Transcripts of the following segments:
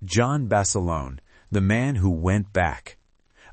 John Basalone, the man who went back.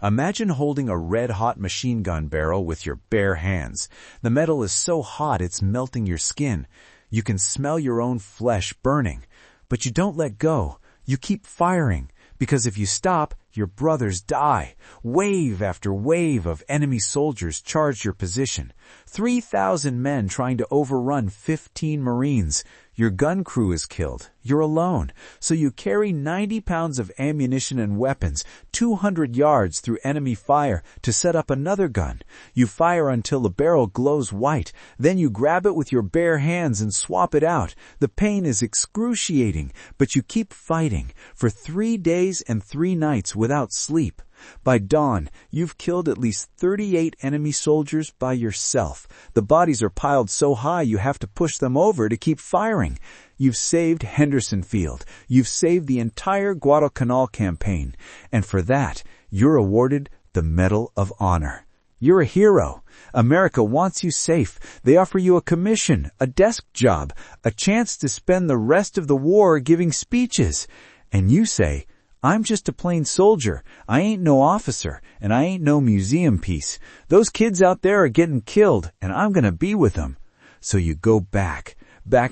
Imagine holding a red-hot machine gun barrel with your bare hands. The metal is so hot it's melting your skin. You can smell your own flesh burning. But you don't let go. You keep firing, because if you stop, your brothers die. Wave after wave of enemy soldiers charge your position. 3,000 men trying to overrun 15 Marines. Your gun crew is killed. You're alone. So you carry 90 pounds of ammunition and weapons, 200 yards through enemy fire to set up another gun. You fire until the barrel glows white. Then you grab it with your bare hands and swap it out. The pain is excruciating, but you keep fighting for 3 days and 3 nights without sleep. By dawn, you've killed at least 38 enemy soldiers by yourself. The bodies are piled so high you have to push them over to keep firing. You've saved Henderson Field. You've saved the entire Guadalcanal campaign. And for that, you're awarded the Medal of Honor. You're a hero. America wants you safe. They offer you a commission, a desk job, a chance to spend the rest of the war giving speeches. And you say, I'm just a plain soldier. I ain't no officer, and I ain't no museum piece. Those kids out there are getting killed, and I'm gonna be with them. So you go back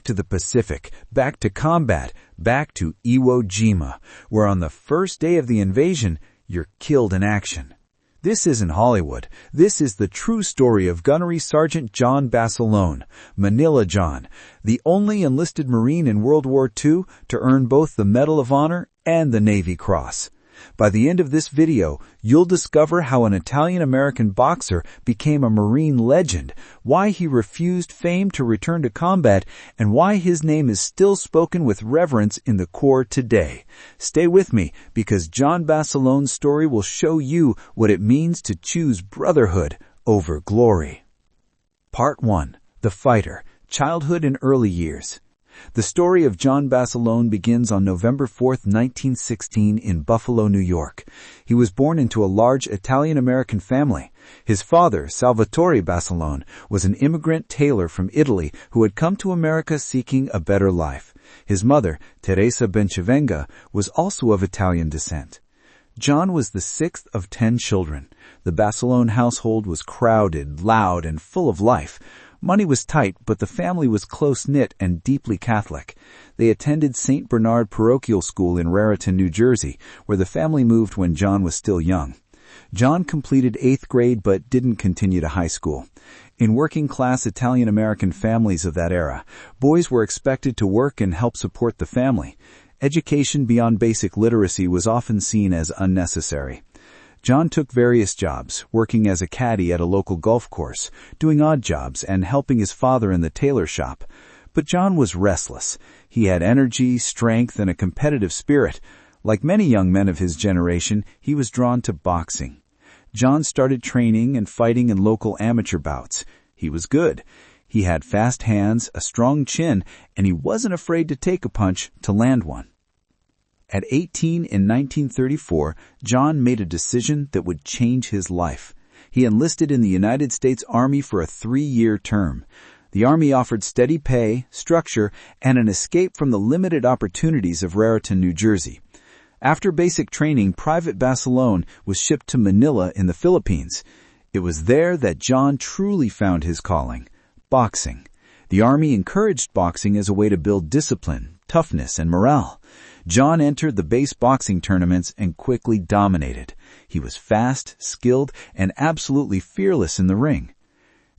to the Pacific, back to combat, back to Iwo Jima, where on the first day of the invasion, you're killed in action. This isn't Hollywood. This is the true story of Gunnery Sergeant John Basalone, Manila John, the only enlisted Marine in World War II to earn both the Medal of Honor and the Navy Cross. By the end of this video, you'll discover how an Italian-American boxer became a Marine legend, why he refused fame to return to combat, and why his name is still spoken with reverence in the Corps today. Stay with me, because John Basalone's story will show you what it means to choose brotherhood over glory. Part 1. The Fighter, Childhood and Early Years. The story of John Basalone begins on November 4, 1916 in Buffalo, New York. He was born into a large Italian-American family. His father, Salvatore Basalone, was an immigrant tailor from Italy who had come to America seeking a better life. His mother, Teresa Bencivenga, was also of Italian descent. John was the 6th of 10 children. The Basalone household was crowded, loud, and full of life. Money was tight, but the family was close-knit and deeply Catholic. They attended St. Bernard Parochial School in Raritan, New Jersey, where the family moved when John was still young. John completed 8th grade but didn't continue to high school. In working-class Italian-American families of that era, boys were expected to work and help support the family. Education beyond basic literacy was often seen as unnecessary. John took various jobs, working as a caddy at a local golf course, doing odd jobs, and helping his father in the tailor shop. But John was restless. He had energy, strength, and a competitive spirit. Like many young men of his generation, he was drawn to boxing. John started training and fighting in local amateur bouts. He was good. He had fast hands, a strong chin, and he wasn't afraid to take a punch to land one. At 18 in 1934, John made a decision that would change his life. He enlisted in the United States Army for a 3-year term. The Army offered steady pay, structure, and an escape from the limited opportunities of Raritan, New Jersey. After basic training, Private Basalone was shipped to Manila in the Philippines. It was there that John truly found his calling, boxing. The Army encouraged boxing as a way to build discipline, toughness, and morale. John entered the base boxing tournaments and quickly dominated. He was fast, skilled, and absolutely fearless in the ring.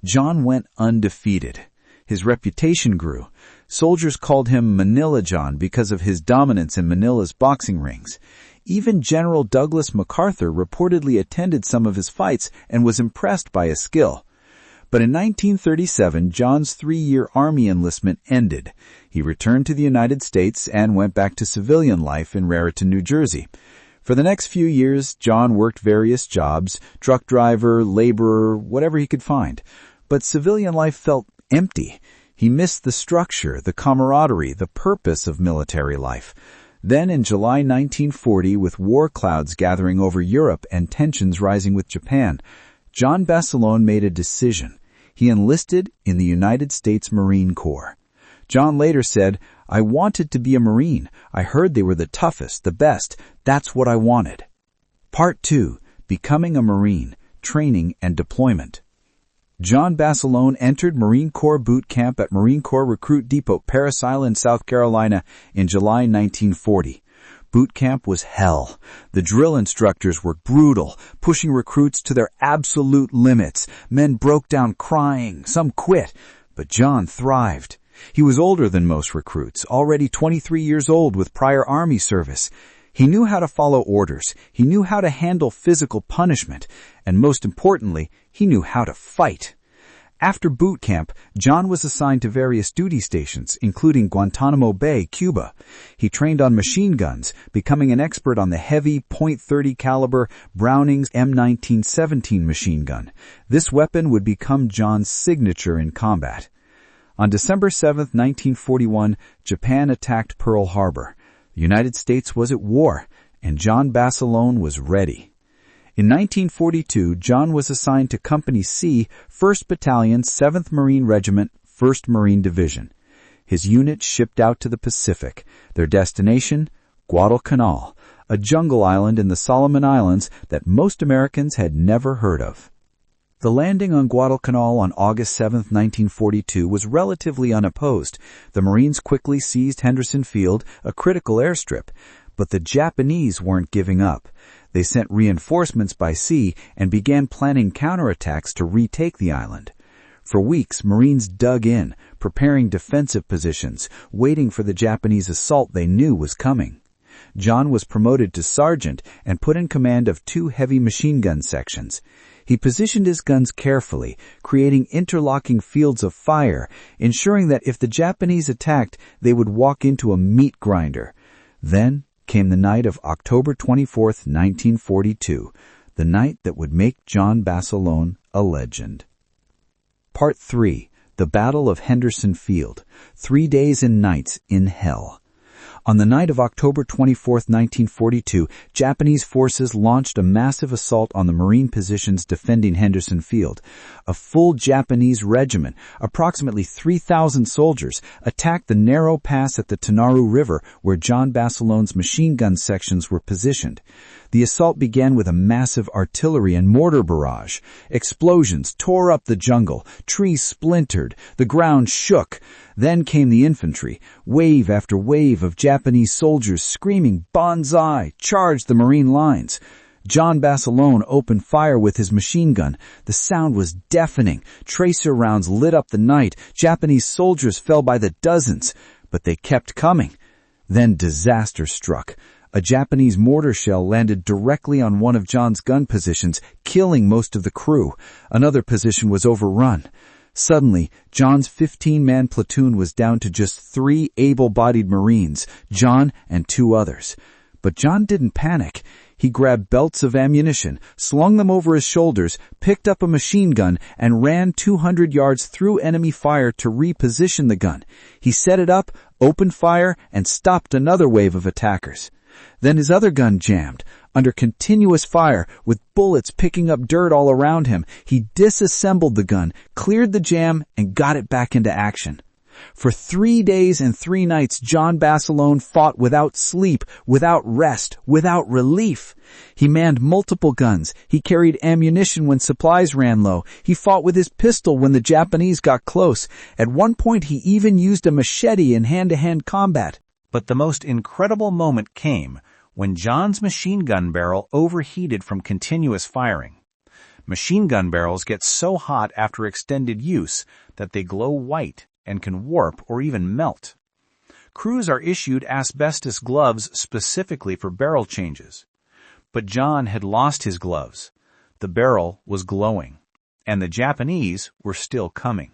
John went undefeated. His reputation grew. Soldiers called him Manila John because of his dominance in Manila's boxing rings. Even General Douglas MacArthur reportedly attended some of his fights and was impressed by his skill. But in 1937, John's 3-year Army enlistment ended. He returned to the United States and went back to civilian life in Raritan, New Jersey. For the next few years, John worked various jobs, truck driver, laborer, whatever he could find. But civilian life felt empty. He missed the structure, the camaraderie, the purpose of military life. Then in July 1940, with war clouds gathering over Europe and tensions rising with Japan, John Basalone made a decision. He enlisted in the United States Marine Corps. John later said, "I wanted to be a Marine. I heard they were the toughest, the best. That's what I wanted." Part 2. Becoming a Marine, Training and Deployment. John Basalone entered Marine Corps boot camp at Marine Corps Recruit Depot, Parris Island, South Carolina in July 1940. Boot camp was hell. The drill instructors were brutal, pushing recruits to their absolute limits. Men broke down crying, some quit, but John thrived. He was older than most recruits, already 23 years old with prior Army service. He knew how to follow orders, he knew how to handle physical punishment, and most importantly, he knew how to fight. After boot camp, John was assigned to various duty stations, including Guantanamo Bay, Cuba. He trained on machine guns, becoming an expert on the heavy .30 caliber Browning's M1917 machine gun. This weapon would become John's signature in combat. On December 7, 1941, Japan attacked Pearl Harbor. The United States was at war, and John Basalone was ready. In 1942, John was assigned to Company C, 1st Battalion, 7th Marine Regiment, 1st Marine Division. His unit shipped out to the Pacific. Their destination, Guadalcanal, a jungle island in the Solomon Islands that most Americans had never heard of. The landing on Guadalcanal on August 7, 1942 was relatively unopposed. The Marines quickly seized Henderson Field, a critical airstrip. But the Japanese weren't giving up. They sent reinforcements by sea and began planning counterattacks to retake the island. For weeks, Marines dug in, preparing defensive positions, waiting for the Japanese assault they knew was coming. John was promoted to sergeant and put in command of 2 heavy machine gun sections. He positioned his guns carefully, creating interlocking fields of fire, ensuring that if the Japanese attacked, they would walk into a meat grinder. Then came the night of October 24, 1942, the night that would make John Basalone a legend. Part 3. The Battle of Henderson Field. 3 days and nights in hell. On the night of October 24, 1942, Japanese forces launched a massive assault on the Marine positions defending Henderson Field. A full Japanese regiment, approximately 3,000 soldiers, attacked the narrow pass at the Tanaru River where John Basalone's machine gun sections were positioned. The assault began with a massive artillery and mortar barrage. Explosions tore up the jungle, trees splintered, the ground shook. Then came the infantry. Wave after wave of Japanese soldiers screaming, "Banzai!" charged the Marine lines. John Basalone opened fire with his machine gun. The sound was deafening. Tracer rounds lit up the night. Japanese soldiers fell by the dozens, but they kept coming. Then disaster struck. A Japanese mortar shell landed directly on one of John's gun positions, killing most of the crew. Another position was overrun. Suddenly, John's 15-man platoon was down to just 3 able-bodied Marines, John and 2 others. But John didn't panic. He grabbed belts of ammunition, slung them over his shoulders, picked up a machine gun, and ran 200 yards through enemy fire to reposition the gun. He set it up, opened fire, and stopped another wave of attackers. Then his other gun jammed. Under continuous fire, with bullets picking up dirt all around him, he disassembled the gun, cleared the jam, and got it back into action. For 3 days and 3 nights, John Basalone fought without sleep, without rest, without relief. He manned multiple guns. He carried ammunition when supplies ran low. He fought with his pistol when the Japanese got close. At one point, he even used a machete in hand-to-hand combat. But the most incredible moment came when John's machine gun barrel overheated from continuous firing. Machine gun barrels get so hot after extended use that they glow white and can warp or even melt. Crews are issued asbestos gloves specifically for barrel changes. But John had lost his gloves. The barrel was glowing, and the Japanese were still coming.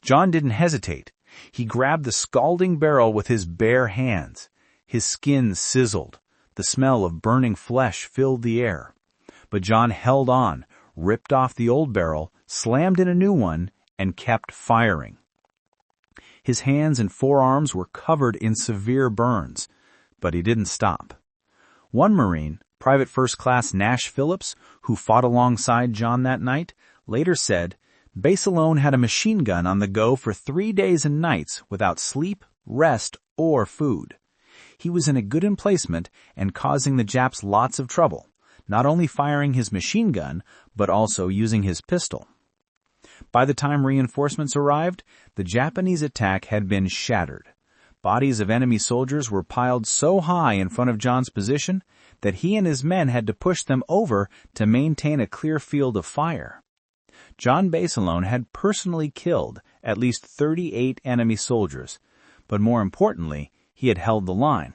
John didn't hesitate. He grabbed the scalding barrel with his bare hands. His skin sizzled. The smell of burning flesh filled the air. But John held on, ripped off the old barrel, slammed in a new one, and kept firing. His hands and forearms were covered in severe burns, but he didn't stop. One Marine, Private First Class Nash Phillips, who fought alongside John that night, later said, Basalone had a machine gun on the go for 3 days and nights without sleep, rest, or food. He was in a good emplacement and causing the Japs lots of trouble, not only firing his machine gun, but also using his pistol. By the time reinforcements arrived, the Japanese attack had been shattered. Bodies of enemy soldiers were piled so high in front of John's position that he and his men had to push them over to maintain a clear field of fire. John Basalone had personally killed at least 38 enemy soldiers, but more importantly, he had held the line.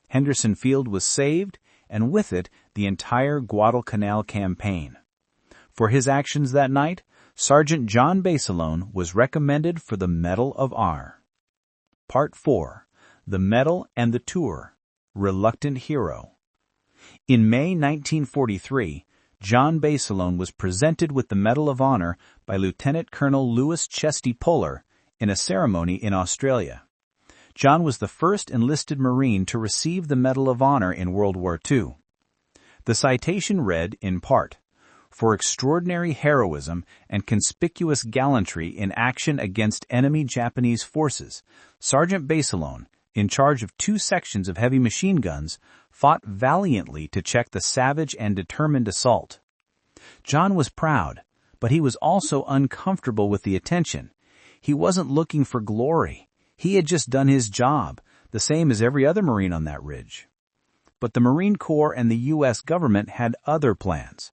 Henderson Field was saved, and with it, the entire Guadalcanal campaign. For his actions that night, Sergeant John Basalone was recommended for the Medal of Honor. Part 4. The Medal and the Tour. Reluctant Hero. In May 1943, John Basalone was presented with the Medal of Honor by Lieutenant Colonel Louis Chesty Puller in a ceremony in Australia. John was the first enlisted Marine to receive the Medal of Honor in World War II. The citation read, in part, "For extraordinary heroism and conspicuous gallantry in action against enemy Japanese forces, Sergeant Basalone, in charge of 2 sections of heavy machine guns, fought valiantly to check the savage and determined assault." John was proud, but he was also uncomfortable with the attention. He wasn't looking for glory. He had just done his job, the same as every other Marine on that ridge. But the Marine Corps and the U.S. government had other plans.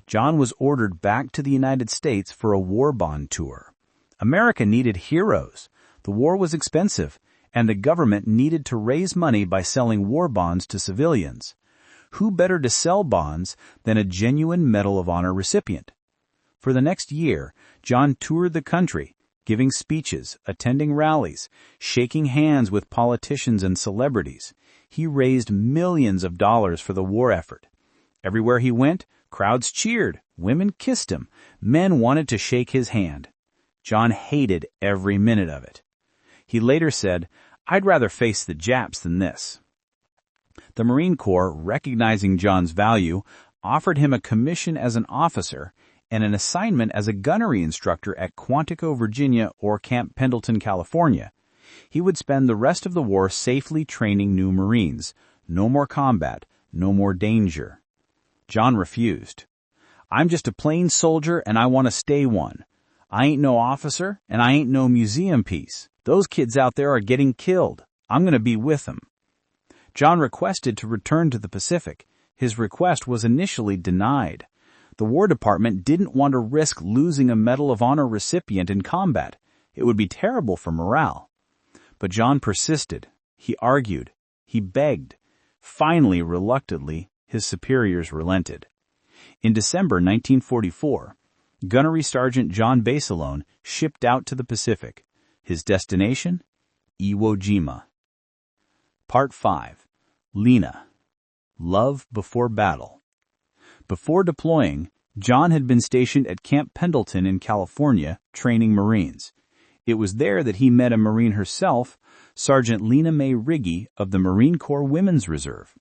John was ordered back to the United States for a war bond tour. America needed heroes. The war was expensive, and the government needed to raise money by selling war bonds to civilians. Who better to sell bonds than a genuine Medal of Honor recipient? For the next year, John toured the country, giving speeches, attending rallies, shaking hands with politicians and celebrities. He raised millions of dollars for the war effort. Everywhere he went, crowds cheered, women kissed him, men wanted to shake his hand. John hated every minute of it. He later said, "I'd rather face the Japs than this." The Marine Corps, recognizing John's value, offered him a commission as an officer and an assignment as a gunnery instructor at Quantico, Virginia, or Camp Pendleton, California. He would spend the rest of the war safely training new Marines. No more combat, no more danger. John refused. "I'm just a plain soldier and I want to stay one. I ain't no officer and I ain't no museum piece. Those kids out there are getting killed. I'm going to be with them." John requested to return to the Pacific. His request was initially denied. The War Department didn't want to risk losing a Medal of Honor recipient in combat. It would be terrible for morale. But John persisted. He argued. He begged. Finally, reluctantly, his superiors relented. In December 1944, Gunnery Sergeant John Basalone shipped out to the Pacific. His destination? Iwo Jima. Part 5. Lena. Love Before Battle. Before deploying, John had been stationed at Camp Pendleton in California, training Marines. It was there that he met a Marine herself, Sergeant Lena Mae Riggy of the Marine Corps Women's Reserve.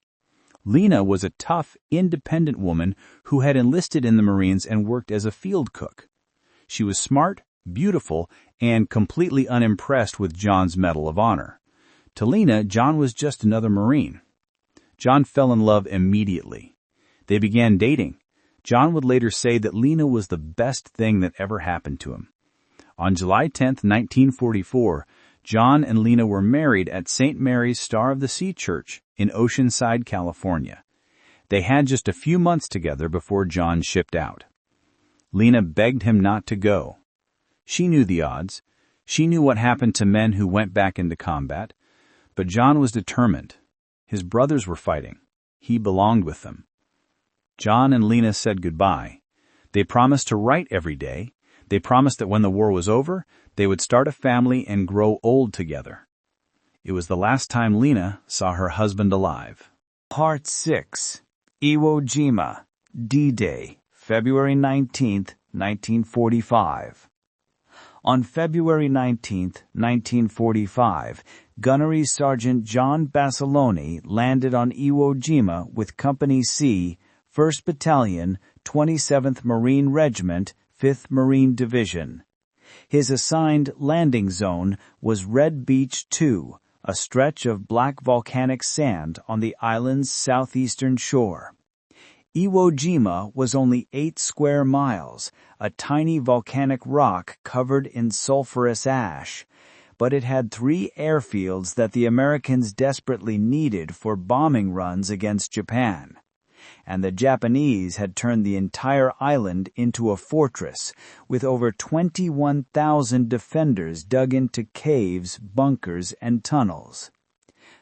Lena was a tough, independent woman who had enlisted in the Marines and worked as a field cook. She was smart, beautiful, and completely unimpressed with John's Medal of Honor. To Lena, John was just another Marine. John fell in love immediately. They began dating. John would later say that Lena was the best thing that ever happened to him. On July 10, 1944, John and Lena were married at St. Mary's Star of the Sea Church in Oceanside, California. They had just a few months together before John shipped out. Lena begged him not to go. She knew the odds. She knew what happened to men who went back into combat. But John was determined. His brothers were fighting. He belonged with them. John and Lena said goodbye. They promised to write every day. They promised that when the war was over, they would start a family and grow old together. It was the last time Lena saw her husband alive. Part 6. Iwo Jima, D-Day, February 19, 1945. On February 19, 1945, Gunnery Sergeant John Basalone landed on Iwo Jima with Company C, 1st Battalion, 27th Marine Regiment, 5th Marine Division, His assigned landing zone was Red Beach 2, a stretch of black volcanic sand on the island's southeastern shore. Iwo Jima was only 8 square miles, a tiny volcanic rock covered in sulfurous ash, but it had 3 airfields that the Americans desperately needed for bombing runs against Japan. And the Japanese had turned the entire island into a fortress, with over 21,000 defenders dug into caves, bunkers, and tunnels.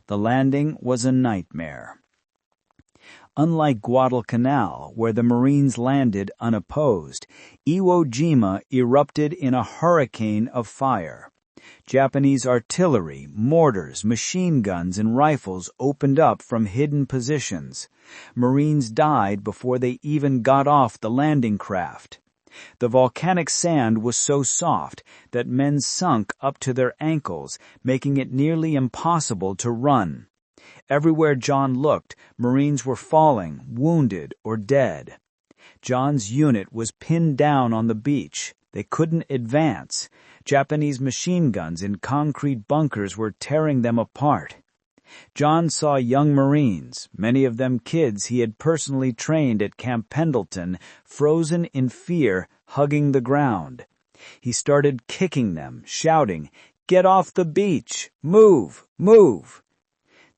The landing was a nightmare. Unlike Guadalcanal, where the Marines landed unopposed, Iwo Jima erupted in a hurricane of fire. Japanese artillery, mortars, machine guns, and rifles opened up from hidden positions. Marines died before they even got off the landing craft. The volcanic sand was so soft that men sunk up to their ankles, making it nearly impossible to run. Everywhere John looked, Marines were falling, wounded, or dead. John's unit was pinned down on the beach. They couldn't advance. Japanese machine guns in concrete bunkers were tearing them apart. John saw young Marines, many of them kids he had personally trained at Camp Pendleton, frozen in fear, hugging the ground. He started kicking them, shouting, "Get off the beach! Move! Move!"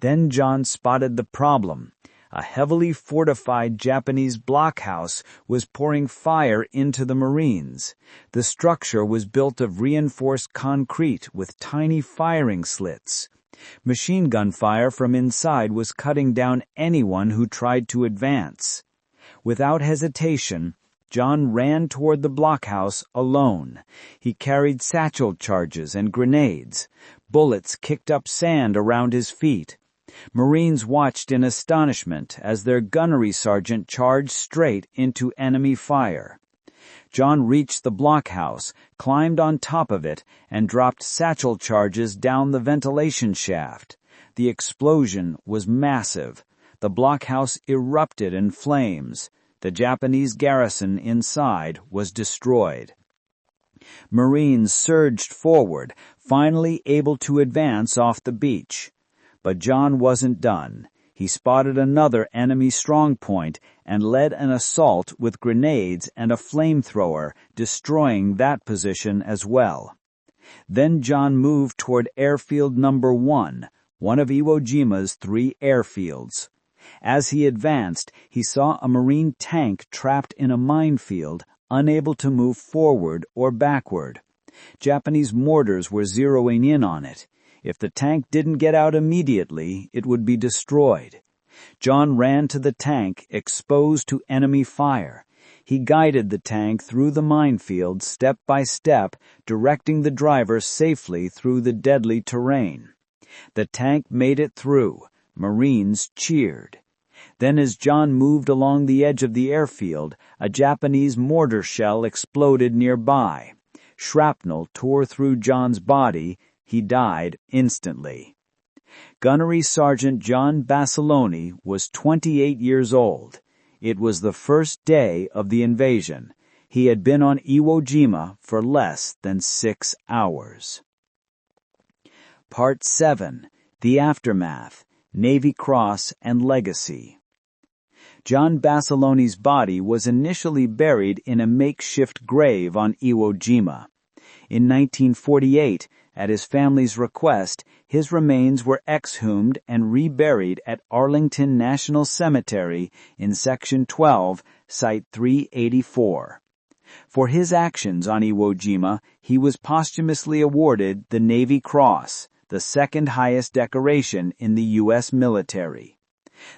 Then John spotted the problem. A heavily fortified Japanese blockhouse was pouring fire into the Marines. The structure was built of reinforced concrete with tiny firing slits. Machine gun fire from inside was cutting down anyone who tried to advance. Without hesitation, John ran toward the blockhouse alone. He carried satchel charges and grenades. Bullets kicked up sand around his feet. Marines watched in astonishment as their gunnery sergeant charged straight into enemy fire. John reached the blockhouse, climbed on top of it, and dropped satchel charges down the ventilation shaft. The explosion was massive. The blockhouse erupted in flames. The Japanese garrison inside was destroyed. Marines surged forward, finally able to advance off the beach. But John wasn't done. He spotted another enemy strongpoint and led an assault with grenades and a flamethrower, destroying that position as well. Then John moved toward Airfield Number 1, one of Iwo Jima's 3 airfields. As he advanced, he saw a Marine tank trapped in a minefield, unable to move forward or backward. Japanese mortars were zeroing in on it. If the tank didn't get out immediately, it would be destroyed. John ran to the tank, exposed to enemy fire. He guided the tank through the minefield step by step, directing the driver safely through the deadly terrain. The tank made it through. Marines cheered. Then as John moved along the edge of the airfield, a Japanese mortar shell exploded nearby. Shrapnel tore through John's body. He died instantly. Gunnery Sergeant John Basalone was 28 years old. It was the first day of the invasion. He had been on Iwo Jima for less than 6 hours. Part 7. The Aftermath, Navy Cross and Legacy. John Basalone's body was initially buried in a makeshift grave on Iwo Jima. In 1948, at his family's request, his remains were exhumed and reburied at Arlington National Cemetery in Section 12, Site 384. For his actions on Iwo Jima, he was posthumously awarded the Navy Cross, the second highest decoration in the U.S. military.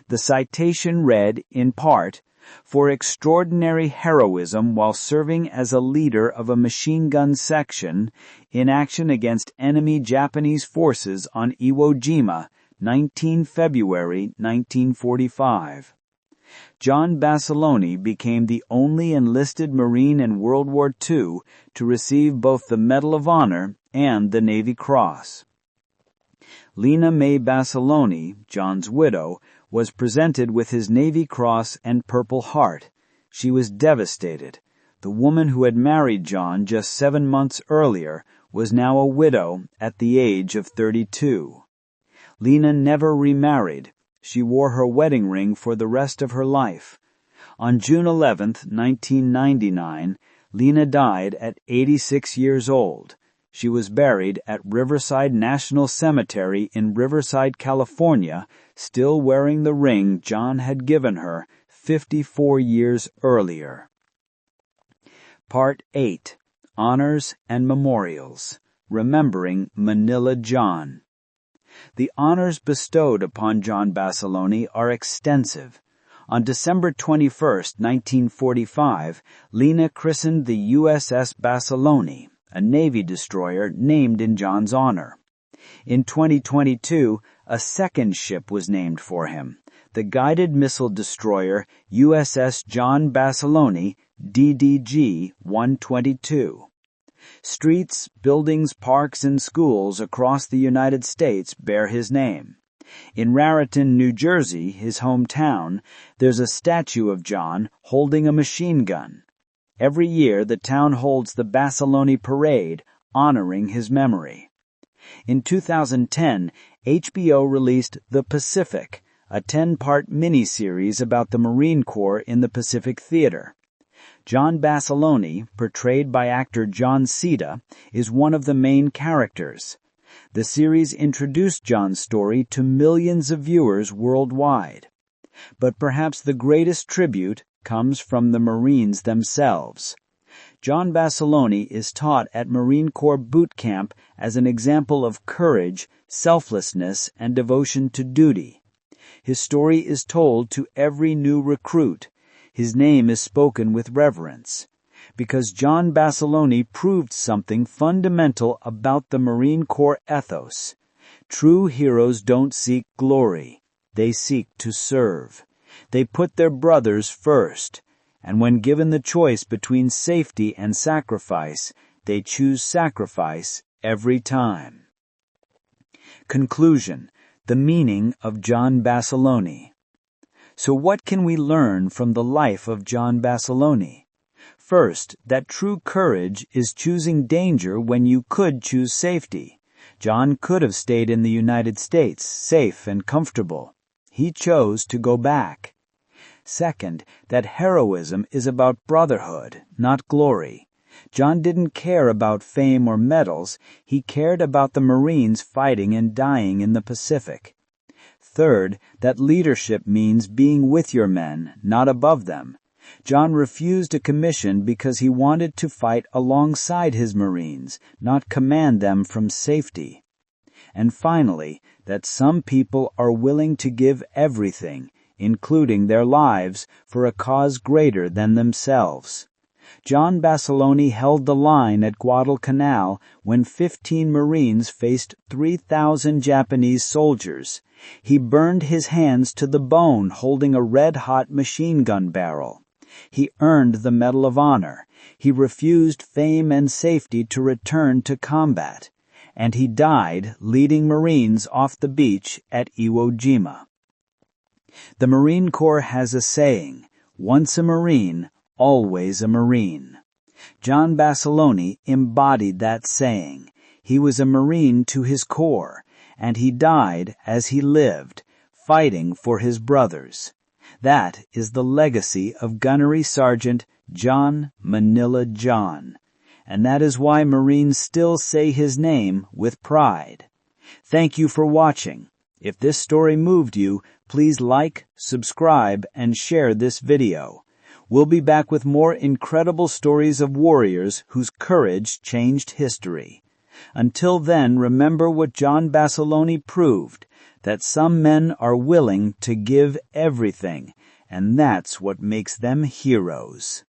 The citation read, in part, "For extraordinary heroism while serving as a leader of a machine gun section in action against enemy Japanese forces on Iwo Jima, 19 February 1945. John Basalone became the only enlisted Marine in World War II to receive both the Medal of Honor and the Navy Cross. Lena Mae Basalone, John's widow, was presented with his Navy Cross and Purple Heart. She was devastated. The woman who had married John just 7 months earlier was now a widow at the age of 32. Lena never remarried. She wore her wedding ring for the rest of her life. On June 11, 1999, Lena died at 86 years old. She was buried at Riverside National Cemetery in Riverside, California, still wearing the ring John had given her 54 years earlier. Part 8. Honors and Memorials. Remembering Manila John. The honors bestowed upon John Basalone are extensive. On December 21, 1945, Lena christened the USS Basalone, a Navy destroyer named in John's honor. In 2022, a second ship was named for him, the guided missile destroyer USS John Basalone, DDG-122. Streets, buildings, parks, and schools across the United States bear his name. In Raritan, New Jersey, his hometown, there's a statue of John holding a machine gun. Every year, the town holds the Basalone Parade, honoring his memory. In 2010, HBO released The Pacific, a 10-part miniseries about the Marine Corps in the Pacific Theater. John Basalone, portrayed by actor John Cena, is one of the main characters. The series introduced John's story to millions of viewers worldwide. But perhaps the greatest tribute comes from the Marines themselves. John Basalone is taught at Marine Corps boot camp as an example of courage, selflessness, and devotion to duty. His story is told to every new recruit. His name is spoken with reverence. Because John Basalone proved something fundamental about the Marine Corps ethos. True heroes don't seek glory. They seek to serve. They put their brothers first. And when given the choice between safety and sacrifice, they choose sacrifice every time. Conclusion. The meaning of John Basalone. So what can we learn from the life of John Basalone? First, that true courage is choosing danger when you could choose safety. John could have stayed in the United States, safe and comfortable. He chose to go back. Second, that heroism is about brotherhood, not glory. John didn't care about fame or medals. He cared about the Marines fighting and dying in the Pacific. Third, that leadership means being with your men, not above them. John refused a commission because he wanted to fight alongside his Marines, not command them from safety. And finally, that some people are willing to give everything, including their lives, for a cause greater than themselves. John Basalone held the line at Guadalcanal when 15 Marines faced 3,000 Japanese soldiers. He burned his hands to the bone holding a red-hot machine gun barrel. He earned the Medal of Honor. He refused fame and safety to return to combat. And he died leading Marines off the beach at Iwo Jima. The Marine Corps has a saying, once a Marine, always a Marine. John Basalone embodied that saying. He was a Marine to his core, and he died as he lived, fighting for his brothers. That is the legacy of Gunnery Sergeant John Manila John, and that is why Marines still say his name with pride. Thank you for watching. If this story moved you, please like, subscribe, and share this video. We'll be back with more incredible stories of warriors whose courage changed history. Until then, remember what John Basalone proved, that some men are willing to give everything, and that's what makes them heroes.